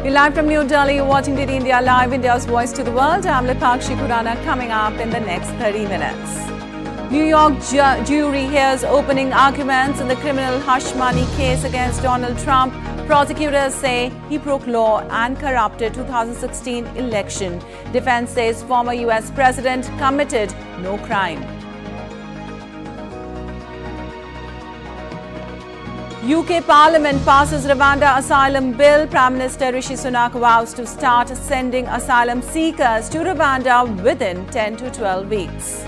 You're live from New Delhi. You're watching DD India Live, India's voice to the world. I'm Lipakshi Khurana. Coming up in the next 30 minutes. New York jury hears opening arguments in the criminal hush money case against Donald Trump. Prosecutors say he broke law and corrupted 2016 election. Defense says former US president committed no crime. UK Parliament passes Rwanda asylum bill. Prime Minister Rishi Sunak vows to start sending asylum seekers to Rwanda within 10 to 12 weeks.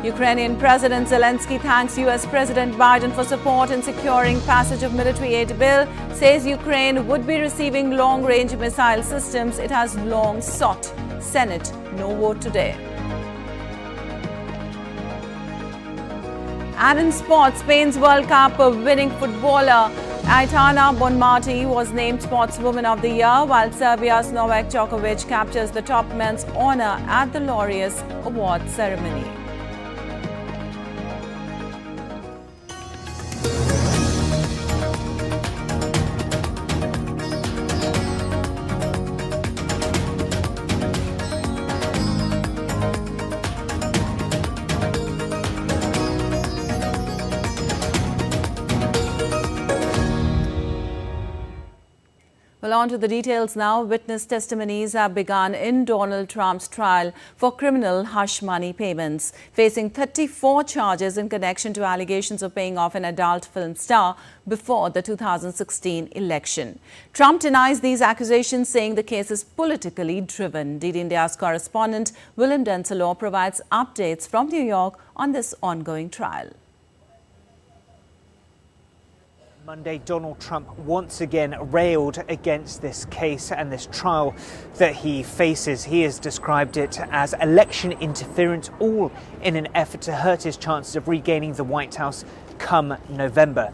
Ukrainian President Zelensky thanks US President Biden for support in securing passage of military aid bill. Says Ukraine would be receiving long-range missile systems it has long sought. Senate no vote today. And in sports, Spain's World Cup winning footballer Aitana Bonmati was named Sportswoman of the Year, while Serbia's Novak Djokovic captures the top men's honor at the Laureus award ceremony. Well, on to the details now. Witness testimonies have begun in Donald Trump's trial for criminal hush money payments, facing 34 charges in connection to allegations of paying off an adult film star before the 2016 election. Trump denies these accusations, saying the case is politically driven. DD India's correspondent William Denselaw provides updates from New York on this ongoing trial. Monday, Donald Trump once again railed against this case and this trial that he faces. He has described it as election interference, all in an effort to hurt his chances of regaining the White House come November.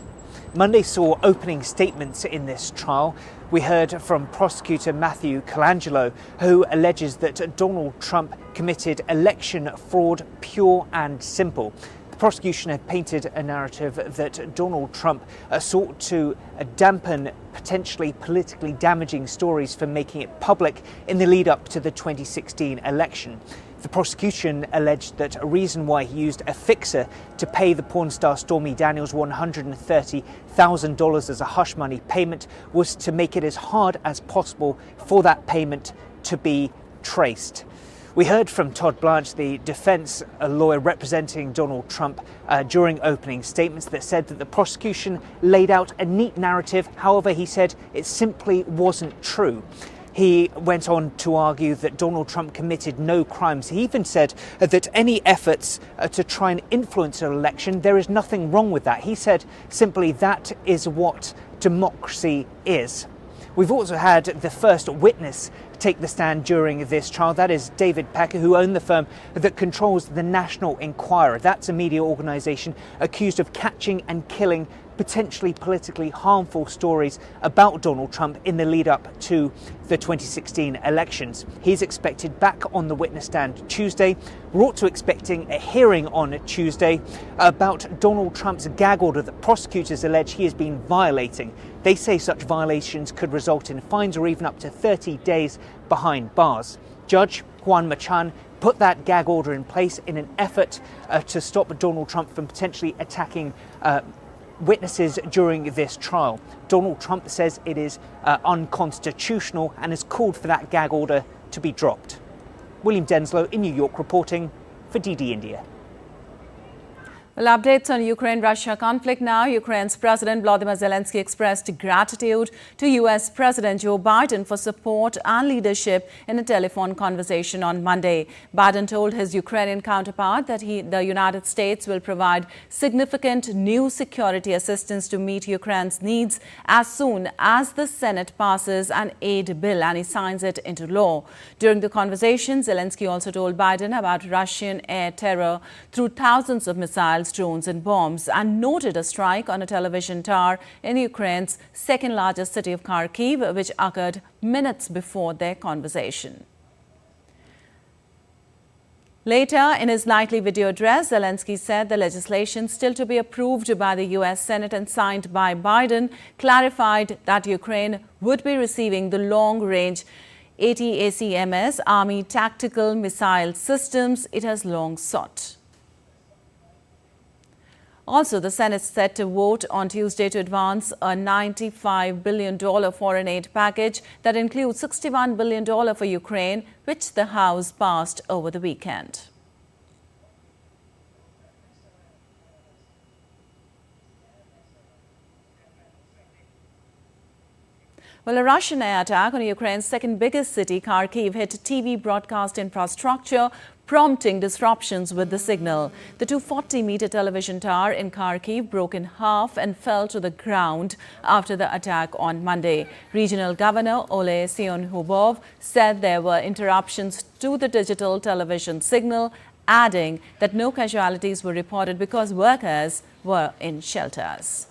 Monday saw opening statements in this trial. We heard from prosecutor Matthew Colangelo, who alleges that Donald Trump committed election fraud, pure and simple. The prosecution had painted a narrative that Donald Trump sought to dampen potentially politically damaging stories for making it public in the lead up to the 2016 election. The prosecution alleged that a reason why he used a fixer to pay the porn star Stormy Daniels $130,000 as a hush money payment was to make it as hard as possible for that payment to be traced. We heard from Todd Blanche, the defense lawyer representing Donald Trump, during opening statements that said that the prosecution laid out a neat narrative. However, he said it simply wasn't true. He went on to argue that Donald Trump committed no crimes. He even said that any efforts to try and influence an election, there is nothing wrong with that. He said simply that is what democracy is. We've also had the first witness take the stand during this trial. That is David Pecker, who owned the firm that controls the National Enquirer. That's a media organisation accused of catching and killing potentially politically harmful stories about Donald Trump in the lead up to the 2016 elections. He's expected back on the witness stand Tuesday. We're also expecting a hearing on Tuesday about Donald Trump's gag order that prosecutors allege he has been violating. They say such violations could result in fines or even up to 30 days behind bars. Judge Juan Machan put that gag order in place in an effort to stop Donald Trump from potentially attacking witnesses during this trial. Donald Trump says it is unconstitutional and has called for that gag order to be dropped. William Denslow in New York reporting for DD India. Well, updates on Ukraine-Russia conflict now. Ukraine's President Volodymyr Zelensky expressed gratitude to US President Joe Biden for support and leadership in a telephone conversation on Monday. Biden told his Ukrainian counterpart that the United States will provide significant new security assistance to meet Ukraine's needs as soon as the Senate passes an aid bill and he signs it into law. During the conversation, Zelensky also told Biden about Russian air terror through thousands of missiles, drones and bombs, and noted a strike on a television tower in Ukraine's second largest city of Kharkiv, which occurred minutes before their conversation. Later, in his nightly video address, Zelensky said the legislation still to be approved by the U.S. Senate and signed by Biden clarified that Ukraine would be receiving the long-range ATACMS Army tactical missile systems it has long sought. Also, the Senate is set to vote on Tuesday to advance a $95 billion foreign aid package that includes $61 billion for Ukraine, which the House passed over the weekend. Well, a Russian air attack on Ukraine's second biggest city, Kharkiv, hit TV broadcast infrastructure, prompting disruptions with the signal. The 240-meter television tower in Kharkiv broke in half and fell to the ground after the attack on Monday. Regional Governor Ole Sionhubov said there were interruptions to the digital television signal, adding that no casualties were reported because workers were in shelters.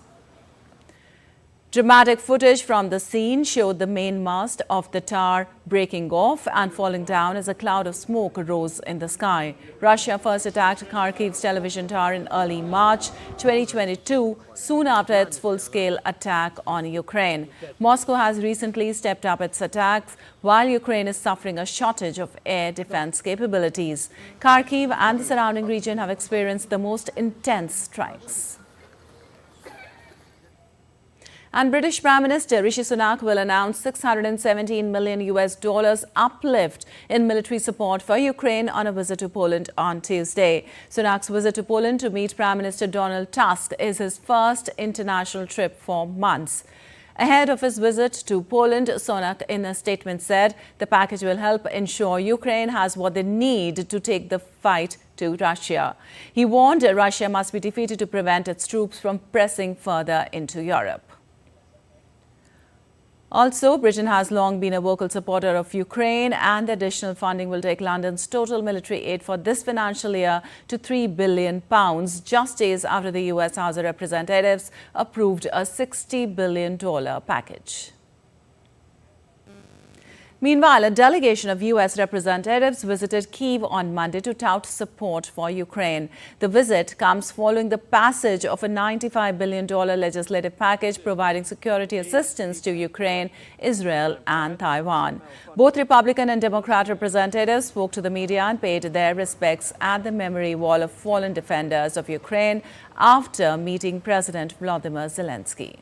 Dramatic footage from the scene showed the main mast of the tower breaking off and falling down as a cloud of smoke rose in the sky. Russia first attacked Kharkiv's television tower in early March 2022, soon after its full-scale attack on Ukraine. Moscow has recently stepped up its attacks, while Ukraine is suffering a shortage of air defense capabilities. Kharkiv and the surrounding region have experienced the most intense strikes. And British Prime Minister Rishi Sunak will announce $617 million uplift in military support for Ukraine on a visit to Poland on Tuesday. Sunak's visit to Poland to meet Prime Minister Donald Tusk is his first international trip for months. Ahead of his visit to Poland, Sunak in a statement said the package will help ensure Ukraine has what they need to take the fight to Russia. He warned Russia must be defeated to prevent its troops from pressing further into Europe. Also, Britain has long been a vocal supporter of Ukraine, and the additional funding will take London's total military aid for this financial year to £3 billion, just days after the US House of Representatives approved a $60 billion package. Meanwhile, a delegation of U.S. representatives visited Kyiv on Monday to tout support for Ukraine. The visit comes following the passage of a $95 billion legislative package providing security assistance to Ukraine, Israel and Taiwan. Both Republican and Democrat representatives spoke to the media and paid their respects at the Memory Wall of Fallen Defenders of Ukraine after meeting President Volodymyr Zelensky.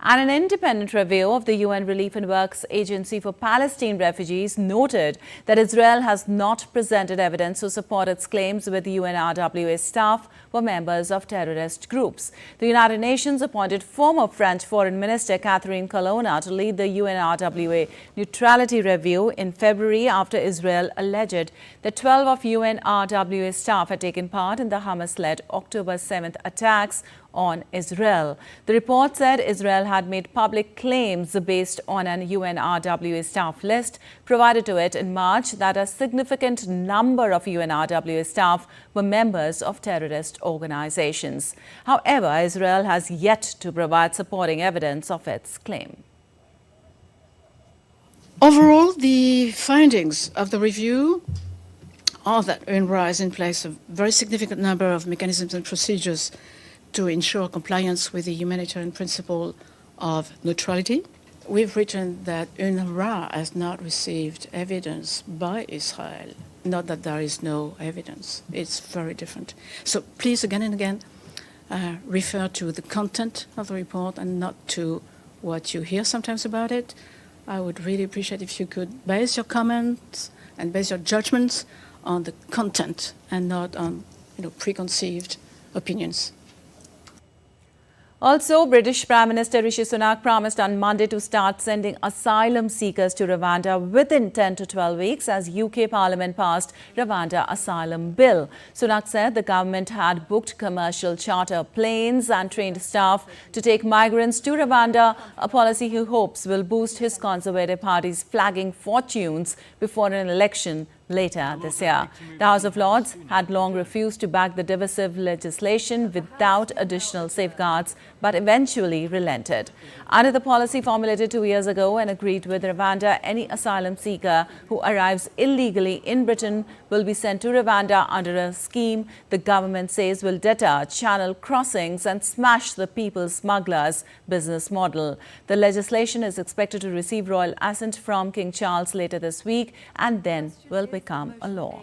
And an independent review of the UN Relief and Works Agency for Palestine refugees noted that Israel has not presented evidence to support its claims with UNRWA staff were members of terrorist groups. The United Nations appointed former French Foreign Minister Catherine Colonna to lead the UNRWA neutrality review in February after Israel alleged that 12 of UNRWA staff had taken part in the Hamas-led October 7th attacks on Israel. The report said Israel had made public claims based on an UNRWA staff list provided to it in March that a significant number of UNRWA staff were members of terrorist organizations. However, Israel has yet to provide supporting evidence of its claim. Overall, the findings of the review are that UNRWA has in place a very significant number of mechanisms and procedures to ensure compliance with the humanitarian principle of neutrality. We've written that UNRWA has not received evidence by Israel. Not that there is no evidence. It's very different. So please, again and again, refer to the content of the report and not to what you hear sometimes about it. I would really appreciate if you could base your comments and base your judgments on the content and not on preconceived opinions. Also, British Prime Minister Rishi Sunak promised on Monday to start sending asylum seekers to Rwanda within 10 to 12 weeks as UK Parliament passed Rwanda Asylum Bill. Sunak said the government had booked commercial charter planes and trained staff to take migrants to Rwanda, a policy he hopes will boost his Conservative Party's flagging fortunes before an election later this year. The House of Lords had long refused to back the divisive legislation without additional safeguards, but eventually relented. Under the policy formulated 2 years ago and agreed with Rwanda, any asylum seeker who arrives illegally in Britain will be sent to Rwanda under a scheme the government says will deter channel crossings and smash the people smugglers' business model. The legislation is expected to receive royal assent from King Charles later this week and then will become a law.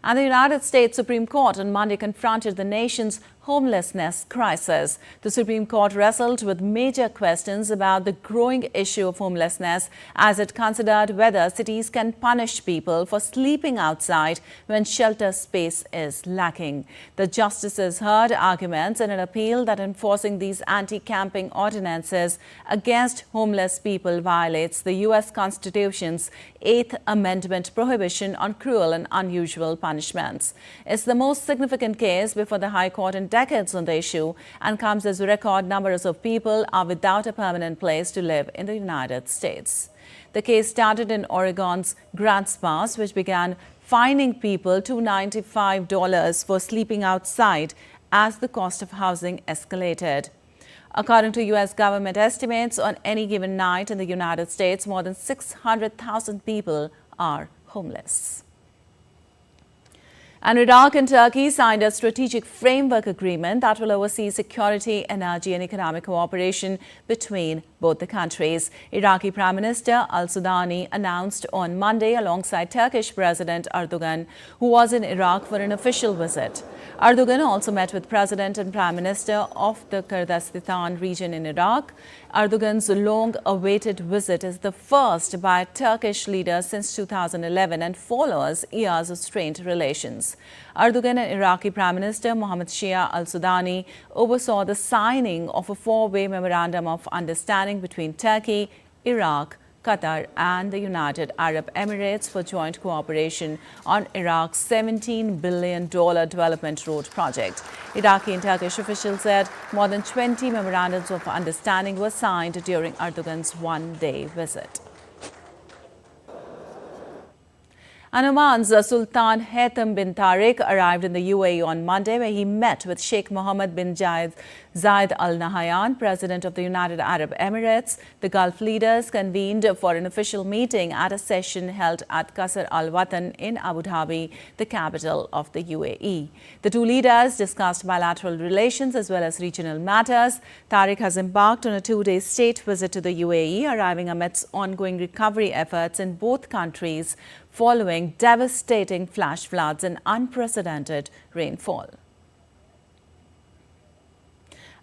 And the United States Supreme Court on Monday confronted the nation's homelessness crisis. The Supreme Court wrestled with major questions about the growing issue of homelessness as it considered whether cities can punish people for sleeping outside when shelter space is lacking. The justices heard arguments in an appeal that enforcing these anti-camping ordinances against homeless people violates the U.S. Constitution's 8th Amendment prohibition on cruel and unusual punishments. It's the most significant case before the High Court in decades on the issue and comes as record numbers of people are without a permanent place to live in the United States. The case started in Oregon's Grants Pass, which began fining people $295 for sleeping outside as the cost of housing escalated. According to U.S. government estimates, on any given night in the United States, more than 600,000 people are homeless. And Iraq and Turkey signed a strategic framework agreement that will oversee security, energy and economic cooperation between both the countries. Iraqi Prime Minister al-Sudani announced on Monday alongside Turkish President Erdogan, who was in Iraq for an official visit. Erdogan also met with President and Prime Minister of the Kurdistan region in Iraq. Erdogan's long-awaited visit is the first by a Turkish leader since 2011 and follows years of strained relations. Erdogan and Iraqi Prime Minister Mohammed Shia al-Sudani oversaw the signing of a four-way memorandum of understanding between Turkey, Iraq, Qatar and the United Arab Emirates for joint cooperation on Iraq's $17 billion development road project. Iraqi and Turkish officials said more than 20 memorandums of understanding were signed during Erdogan's one-day visit. And Oman's Sultan Haytham bin Tariq arrived in the UAE on Monday, where he met with Sheikh Mohammed bin Zayed Al Nahyan, President of the United Arab Emirates. The Gulf leaders convened for an official meeting at a session held at Qasr Al Watan in Abu Dhabi, the capital of the UAE. The two leaders discussed bilateral relations as well as regional matters. Tariq has embarked on a two-day state visit to the UAE, arriving amidst ongoing recovery efforts in both countries following devastating flash floods and unprecedented rainfall.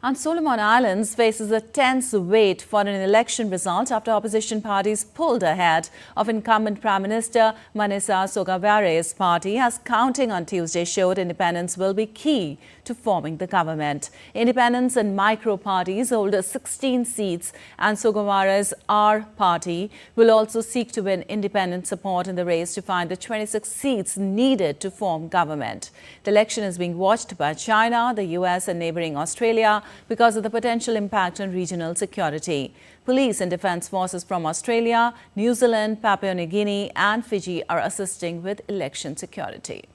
And Solomon Islands faces a tense wait for an election result after opposition parties pulled ahead of incumbent Prime Minister Manessa Sogavare's party, as counting on Tuesday showed independents will be key to forming the government. Independents and micro parties hold 16 seats, and Sogavare's R party will also seek to win independent support in the race to find the 26 seats needed to form government. The election is being watched by China, the US and neighboring Australia because of the potential impact on regional security. Police and defense forces from Australia, New Zealand, Papua New Guinea and Fiji are assisting with election security.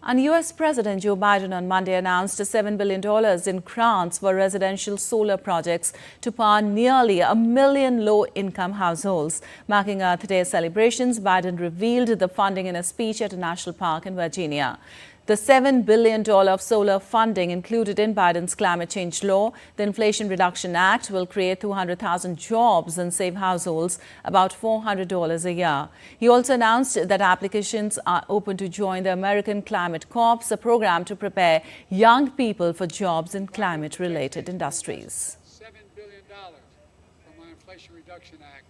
And US President Joe Biden on Monday announced $7 billion in grants for residential solar projects to power nearly 1 million low-income households. Marking Earth Day celebrations, Biden revealed the funding in a speech at a national park in Virginia. The $7 billion of solar funding included in Biden's climate change law. The Inflation Reduction Act will create 200,000 jobs and save households about $400 a year. He also announced that applications are open to join the American Climate Corps, a program to prepare young people for jobs in climate-related industries. $7 billion from our Inflation Reduction Act.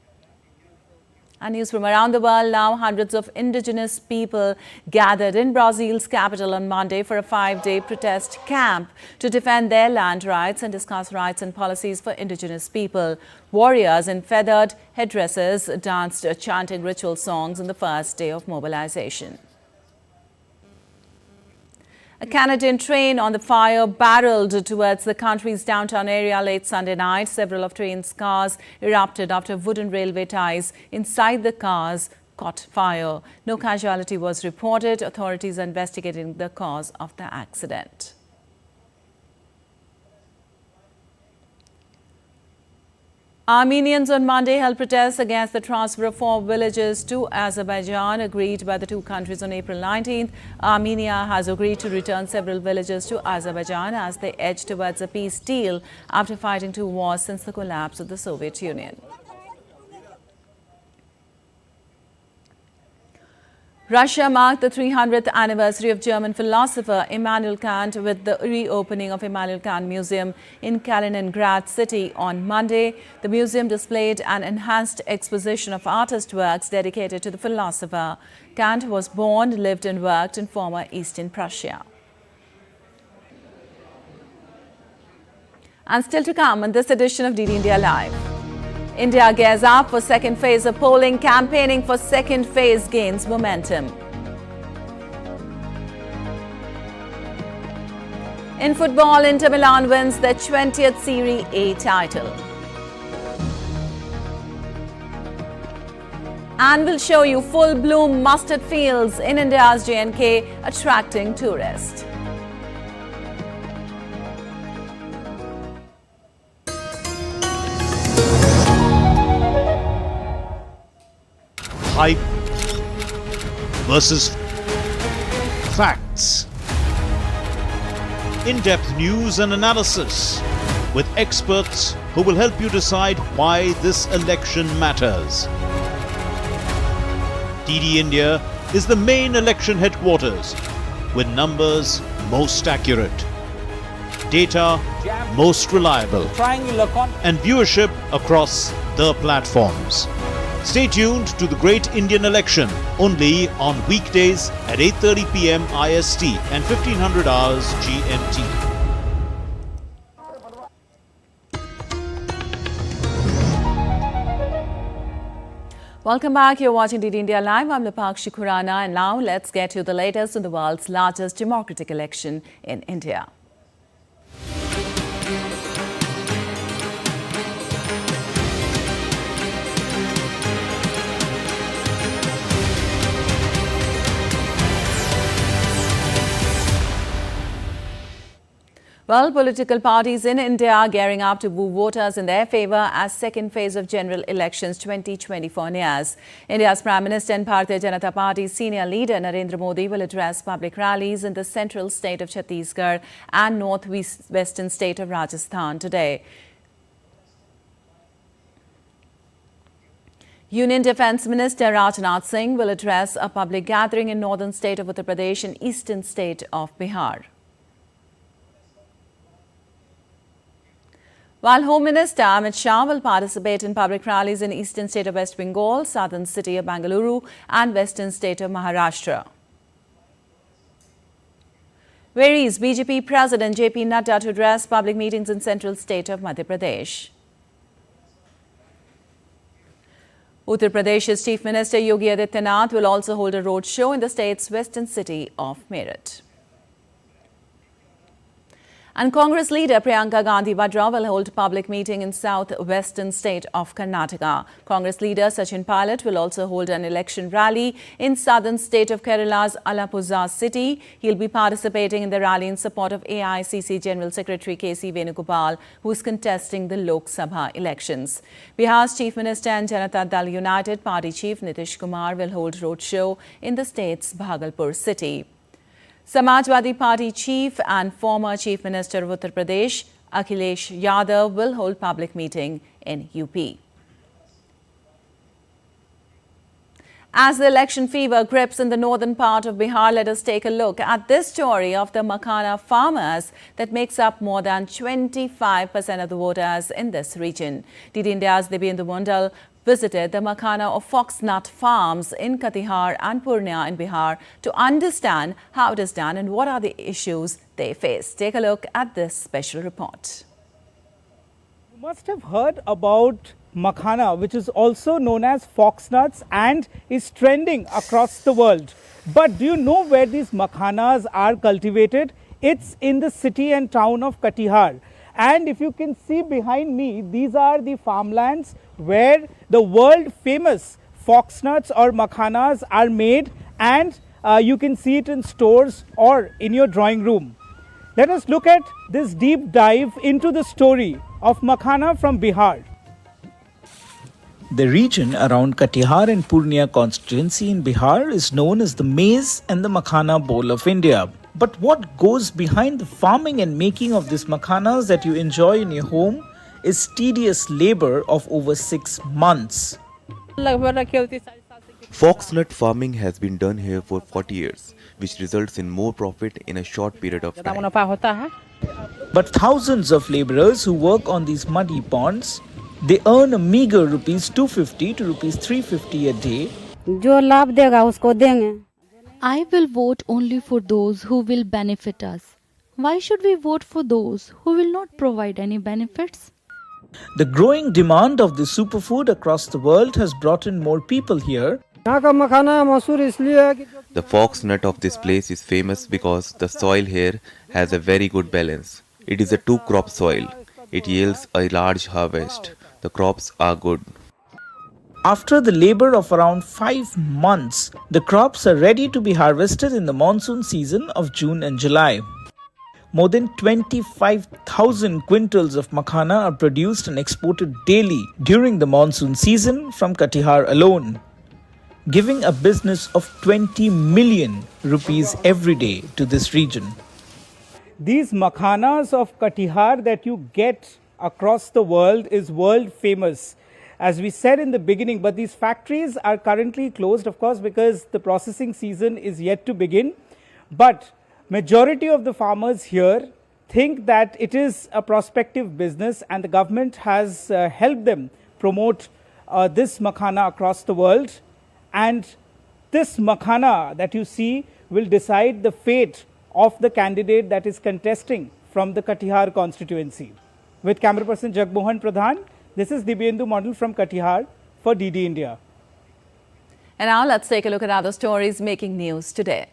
And news from around the world now. Hundreds of indigenous people gathered in Brazil's capital on Monday for a 5-day protest camp to defend their land rights and discuss rights and policies for indigenous people. Warriors in feathered headdresses danced, chanting ritual songs on the first day of mobilization. A Canadian train on the fire barreled towards the country's downtown area late Sunday night. Several of train's cars erupted after wooden railway ties inside the cars caught fire. No casualty was reported. Authorities are investigating the cause of the accident. Armenians on Monday held protests against the transfer of 4 villages to Azerbaijan, agreed by the two countries on April 19th. Armenia has agreed to return several villages to Azerbaijan as they edge towards a peace deal after fighting 2 wars since the collapse of the Soviet Union. Russia marked the 300th anniversary of German philosopher Immanuel Kant with the reopening of Immanuel Kant Museum in Kaliningrad city on Monday. The museum displayed an enhanced exposition of artist works dedicated to the philosopher. Kant was born, lived and worked in former Eastern Prussia. And still to come on this edition of DD India Live. India gears up for second phase of polling. Campaigning for second phase gains momentum. In football, Inter Milan wins their 20th Serie A title. And we'll show you full-bloom mustard fields in India's J&K, attracting tourists. Hype versus facts. In-depth news and analysis with experts who will help you decide why this election matters. DD India is the main election headquarters with numbers most accurate, data most reliable, and viewership across the platforms. Stay tuned to the Great Indian Election only on weekdays at 8:30 p.m. IST and 1500 hours GMT. Welcome back. You're watching DD India Live. I'm Lipakshi Khurana, and now let's get you the latest on the world's largest democratic election in India. Well, political parties in India are gearing up to woo voters in their favour as second phase of general elections 2024 nears. India's Prime Minister and Bharatiya Janata Party's senior leader Narendra Modi will address public rallies in the central state of Chhattisgarh and northwestern state of Rajasthan today. Union Defence Minister Rajnath Singh will address a public gathering in northern state of Uttar Pradesh and eastern state of Bihar. While Home Minister Amit Shah will participate in public rallies in eastern state of West Bengal, southern city of Bengaluru and western state of Maharashtra. Where is BJP President JP Nadda to address public meetings in central state of Madhya Pradesh? Uttar Pradesh's Chief Minister Yogi Adityanath will also hold a road show in the state's western city of Meerut. And Congress leader Priyanka Gandhi Vadra will hold a public meeting in south-western state of Karnataka. Congress leader Sachin Pilot will also hold an election rally in southern state of Kerala's Alappuzha city. He'll be participating in the rally in support of AICC General Secretary K.C. Venugopal, who is contesting the Lok Sabha elections. Bihar's Chief Minister and Janata Dal United Party Chief Nitish Kumar will hold roadshow in the state's Bhagalpur city. Samajwadi Party Chief and former Chief Minister of Uttar Pradesh, Akhilesh Yadav, will hold public meeting in UP. As the election fever grips in the northern part of Bihar, let us take a look at this story of the Makhana farmers that makes up more than 25% of the voters in this region. DD India's Dibyendu Mondal visited the Makhana of Foxnut farms in Katihar and Purnia in Bihar to understand how it is done and what are the issues they face. Take a look at this special report. You must have heard about Makhana, which is also known as foxnuts and is trending across the world. But do you know where these Makhanas are cultivated? It's in the city and town of Katihar. And if you can see behind me, these are the farmlands where the world famous foxnuts or makhanas are made, and you can see it in stores or in your drawing room. Let us look at this deep dive into the story of makhana from Bihar. The region around Katihar and Purnia constituency in Bihar is known as the maize and the makhana bowl of India. But what goes behind the farming and making of these makhanas that you enjoy in your home is tedious labor of over 6 months. Foxnut farming has been done here for 40 years, which results in more profit in a short period of time. But thousands of laborers who work on these muddy ponds, they earn a meager rupees 250 to rupees 350 a day. I will vote only for those who will benefit us. Why should we vote for those who will not provide any benefits? The growing demand of this superfood across the world has brought in more people here. The foxnut of this place is famous because the soil here has a very good balance. It is a 2-crop soil. It yields a large harvest. The crops are good. After the labor of around 5 months, the crops are ready to be harvested in the monsoon season of June and July. More than 25,000 quintals of makhana are produced and exported daily during the monsoon season from Katihar alone, giving a business of 20 million rupees every day to this region. These makhanas of Katihar that you get across the world is world famous, as we said in the beginning, but these factories are currently closed, of course, because the processing season is yet to begin. But majority of the farmers here think that it is a prospective business, and the government has helped them promote this makhana across the world. And this makhana that you see will decide the fate of the candidate that is contesting from the Katihar constituency. With camera person Jagmohan Pradhan, this is Dibyendu Model from Katihar for DD India. And now let's take a look at other stories making news today.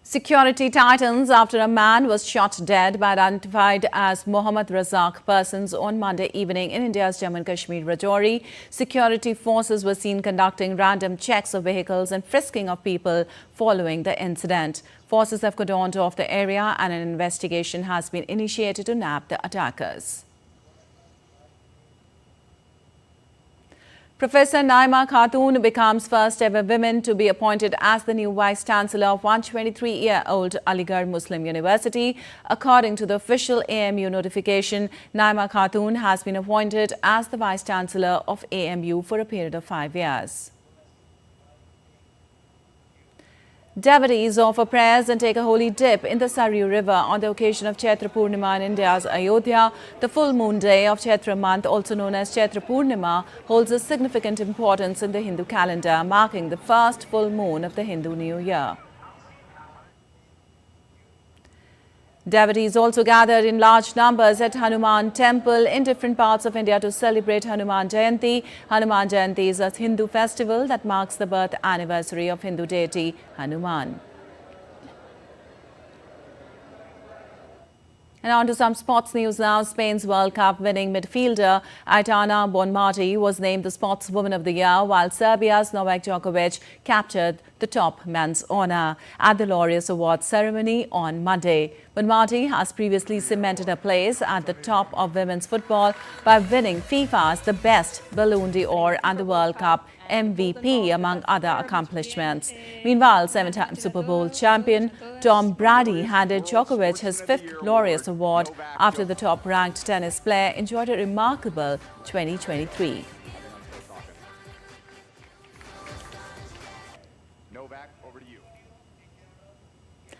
Security tightens after a man was shot dead by identified as Mohammad Razak persons on Monday evening in India's Jammu and Kashmir Rajouri. Security forces were seen conducting random checks of vehicles and frisking of people following the incident. Forces have cordoned off the area and an investigation has been initiated to nab the attackers. Professor Naima Khatoon becomes first ever woman to be appointed as the new Vice-Chancellor of 123-year-old Aligarh Muslim University. According to the official AMU notification, Naima Khatoon has been appointed as the Vice-Chancellor of AMU for a period of 5 years. Devotees offer prayers and take a holy dip in the Saryu River on the occasion of Chaitra Purnima in India's Ayodhya. The full moon day of Chaitra month, also known as Chaitra Purnima, holds a significant importance in the Hindu calendar, marking the first full moon of the Hindu New Year. Devotees also gathered in large numbers at Hanuman temple in different parts of India to celebrate Hanuman Jayanti. Hanuman Jayanti is a Hindu festival that marks the birth anniversary of Hindu deity Hanuman. And on to some sports news now. Spain's World Cup winning midfielder Aitana Bonmati was named the Sportswoman of the Year, while Serbia's Novak Djokovic captured the top men's honour at the Laureus Awards ceremony on Monday. Bonmati has previously cemented her place at the top of women's football by winning FIFA's The Best Ballon d'Or and the World Cup MVP, among other accomplishments. Meanwhile, 7-time Super Bowl champion Tom Brady handed Djokovic his 5th Laureus Award after the top-ranked tennis player enjoyed a remarkable 2023.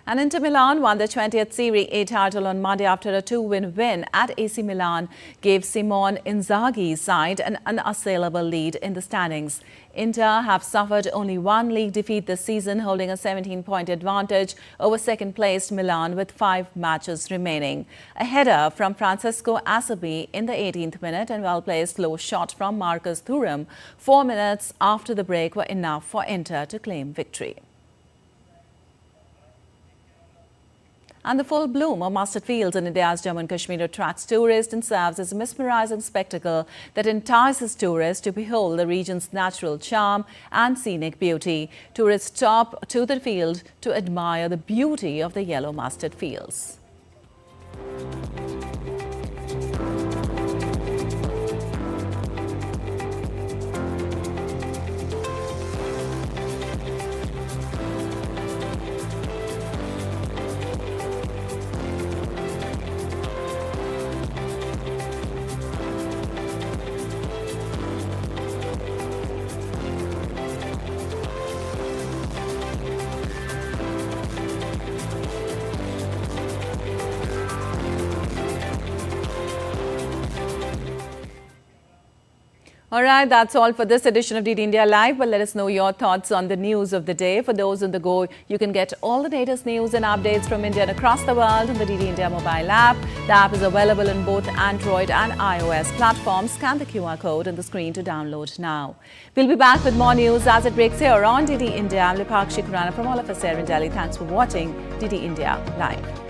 And Inter Milan won the 20th Serie A title on Monday after a 2-win win at AC Milan gave Simone Inzaghi's side an unassailable lead in the standings. Inter have suffered only one league defeat this season, holding a 17-point advantage over second-placed Milan with 5 matches remaining. A header from Francesco Acerbi in the 18th minute and well-placed low shot from Marcus Thuram 4 minutes after the break were enough for Inter to claim victory. And the full bloom of mustard fields in India's Jammu and Kashmir attracts tourists and serves as a mesmerizing spectacle that entices tourists to behold the region's natural charm and scenic beauty. Tourists stop to the field to admire the beauty of the yellow mustard fields. All right, that's all for this edition of DD India Live. But let us know your thoughts on the news of the day. For those on the go, you can get all the latest news and updates from India and across the world on the DD India mobile app. The app is available on both Android and iOS platforms. Scan the QR code on the screen to download now. We'll be back with more news as it breaks here on DD India. I'm Lipakshi Khurana from all of us here in Delhi. Thanks for watching DD India Live.